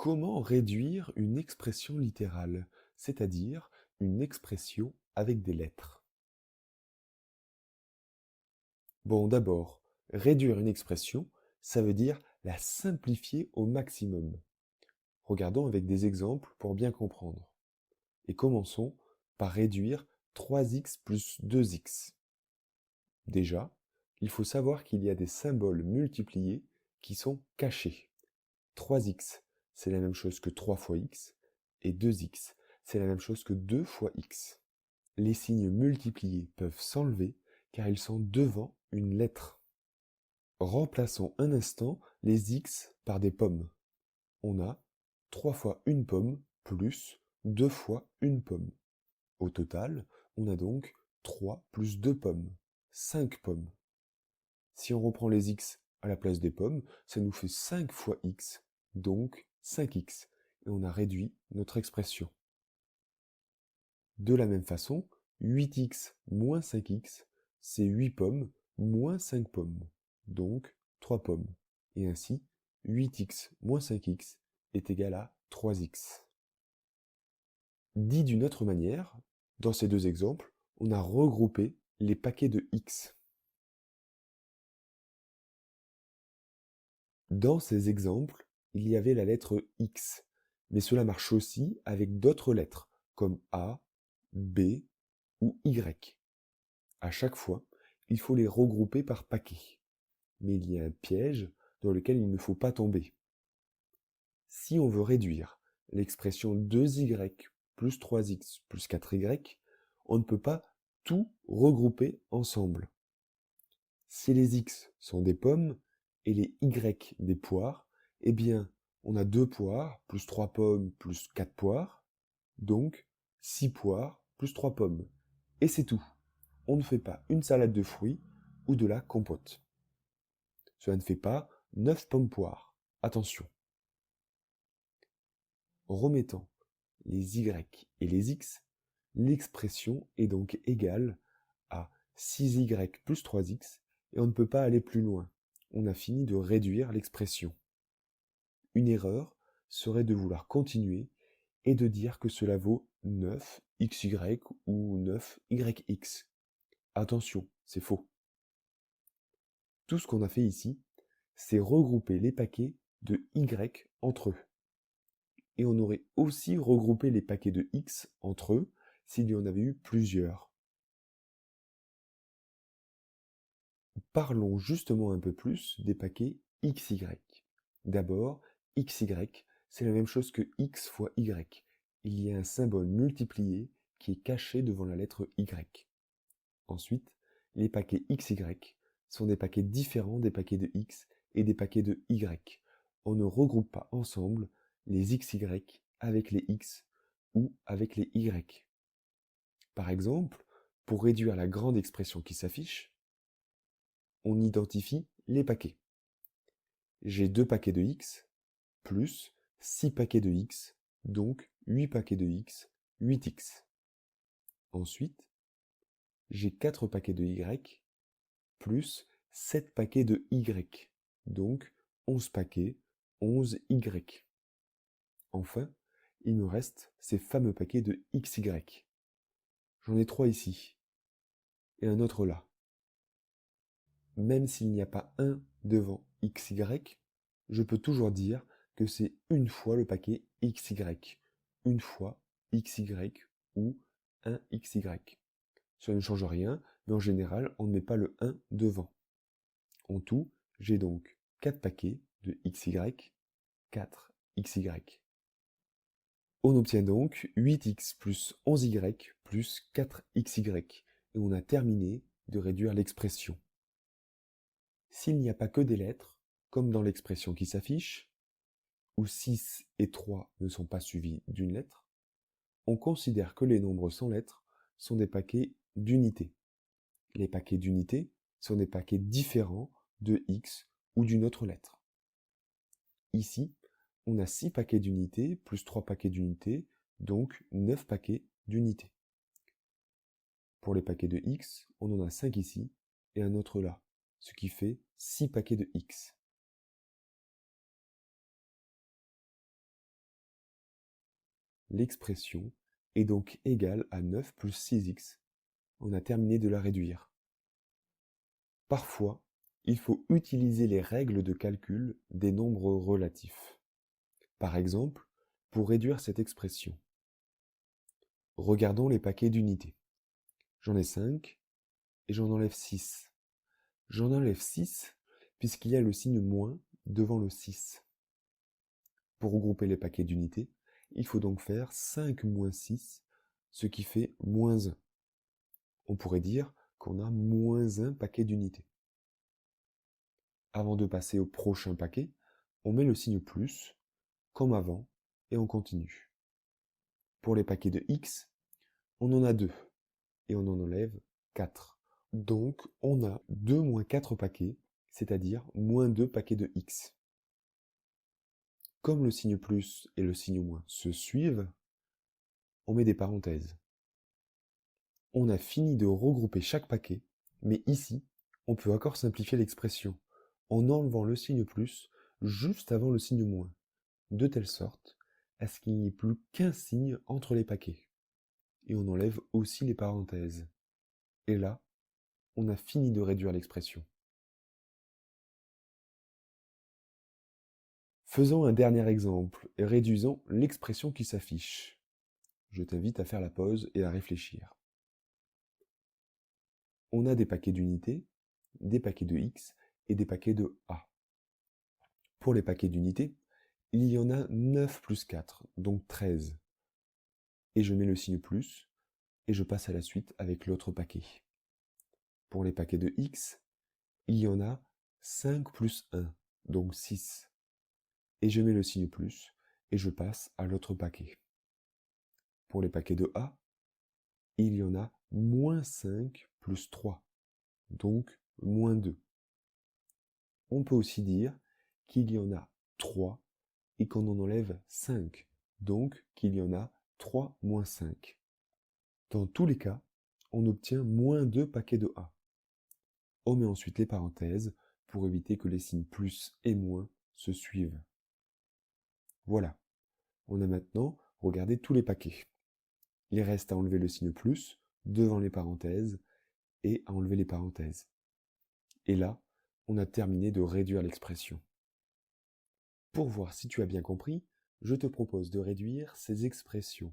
Comment réduire une expression littérale, c'est-à-dire une expression avec des lettres? Bon, d'abord, réduire une expression, ça veut dire la simplifier au maximum. Regardons avec des exemples pour bien comprendre. Et commençons par réduire 3x plus 2x. Déjà, il faut savoir qu'il y a des symboles multipliés qui sont cachés. 3x, c'est la même chose que 3 fois x, et 2x, c'est la même chose que 2 fois x. Les signes multipliés peuvent s'enlever car ils sont devant une lettre. Remplaçons un instant les x par des pommes. On a 3 fois une pomme plus 2 fois une pomme. Au total, on a donc 3 plus 2 pommes, 5 pommes. Si on reprend les x à la place des pommes, ça nous fait 5 fois x, donc 5x, et on a réduit notre expression. De la même façon, 8x moins 5x, c'est 8 pommes moins 5 pommes, donc 3 pommes. Et ainsi, 8x moins 5x est égal à 3x. Dit d'une autre manière, dans ces deux exemples, on a regroupé les paquets de x. Dans ces exemples, il y avait la lettre X, mais cela marche aussi avec d'autres lettres, comme A, B ou Y. À chaque fois, il faut les regrouper par paquet. Mais il y a un piège dans lequel il ne faut pas tomber. Si on veut réduire l'expression 2y plus 3x plus 4y, on ne peut pas tout regrouper ensemble. Si les x sont des pommes et les y des poires, eh bien, on a 2 poires plus 3 pommes plus 4 poires, donc 6 poires plus 3 pommes. Et c'est tout. On ne fait pas une salade de fruits ou de la compote. Cela ne fait pas 9 pommes poires. Attention. En remettant les y et les x, l'expression est donc égale à 6y plus 3x, et on ne peut pas aller plus loin. On a fini de réduire l'expression. Une erreur serait de vouloir continuer et de dire que cela vaut 9xy ou 9yx. Attention, c'est faux. Tout ce qu'on a fait ici, c'est regrouper les paquets de y entre eux. Et on aurait aussi regroupé les paquets de x entre eux s'il y en avait eu plusieurs. Parlons justement un peu plus des paquets XY. D'abord, XY, c'est la même chose que X fois Y. Il y a un symbole multiplié qui est caché devant la lettre Y. Ensuite, les paquets XY sont des paquets différents des paquets de X et des paquets de Y. On ne regroupe pas ensemble les XY avec les X ou avec les Y. Par exemple, pour réduire la grande expression qui s'affiche, on identifie les paquets. J'ai 2 paquets de x, plus 6 paquets de x, donc 8 paquets de x, 8x. Ensuite, j'ai 4 paquets de y, plus 7 paquets de y, donc 11 paquets, 11y. Enfin, il me reste ces fameux paquets de xy. J'en ai 3 ici, et un autre là. Même s'il n'y a pas un devant xy, je peux toujours dire que c'est une fois le paquet xy, une fois xy ou un xy. Ça ne change rien, mais en général, on ne met pas le 1 devant. En tout, j'ai donc 4 paquets de xy, 4 xy. On obtient donc 8x plus 11y plus 4xy, et on a terminé de réduire l'expression. S'il n'y a pas que des lettres, comme dans l'expression qui s'affiche, où 6 et 3 ne sont pas suivis d'une lettre, on considère que les nombres sans lettres sont des paquets d'unités. Les paquets d'unités sont des paquets différents de x ou d'une autre lettre. Ici, on a 6 paquets d'unités plus 3 paquets d'unités, donc 9 paquets d'unités. Pour les paquets de x, on en a 5 ici et un autre là, ce qui fait 6 paquets de x. l'expression est donc égale à 9 plus 6x. On a terminé de la réduire. Parfois, il faut utiliser les règles de calcul des nombres relatifs. Par exemple, pour réduire cette expression. Regardons les paquets d'unités. J'en ai 5 et j'en enlève 6. J'en enlève 6 puisqu'il y a le signe moins devant le 6. Pour regrouper les paquets d'unités, il faut donc faire 5 moins 6, ce qui fait moins 1. On pourrait dire qu'on a moins un paquet d'unités. Avant de passer au prochain paquet, on met le signe plus, comme avant, et on continue. Pour les paquets de x, on en a 2, et on en enlève 4. Donc, on a 2 moins 4 paquets, c'est-à-dire moins 2 paquets de x. Comme le signe plus et le signe moins se suivent, on met des parenthèses. On a fini de regrouper chaque paquet, mais ici, on peut encore simplifier l'expression en enlevant le signe plus juste avant le signe moins, de telle sorte à ce qu'il n'y ait plus qu'un signe entre les paquets. Et on enlève aussi les parenthèses. Et là, on a fini de réduire l'expression. Faisons un dernier exemple et réduisons l'expression qui s'affiche. Je t'invite à faire la pause et à réfléchir. On a des paquets d'unités, des paquets de x et des paquets de a. Pour les paquets d'unités, il y en a 9 plus 4, donc 13. Et je mets le signe plus, et je passe à la suite avec l'autre paquet. Pour les paquets de x, il y en a 5 plus 1, donc 6. Et je mets le signe plus, et je passe à l'autre paquet. Pour les paquets de a, il y en a moins 5 plus 3, donc moins 2. On peut aussi dire qu'il y en a 3 et qu'on en enlève 5, donc qu'il y en a 3 moins 5. Dans tous les cas, on obtient moins 2 paquets de A. On met ensuite les parenthèses pour éviter que les signes plus et moins se suivent. Voilà, on a maintenant regardé tous les paquets. Il reste à enlever le signe plus devant les parenthèses et à enlever les parenthèses. Et là, on a terminé de réduire l'expression. Pour voir si tu as bien compris, je te propose de réduire ces expressions.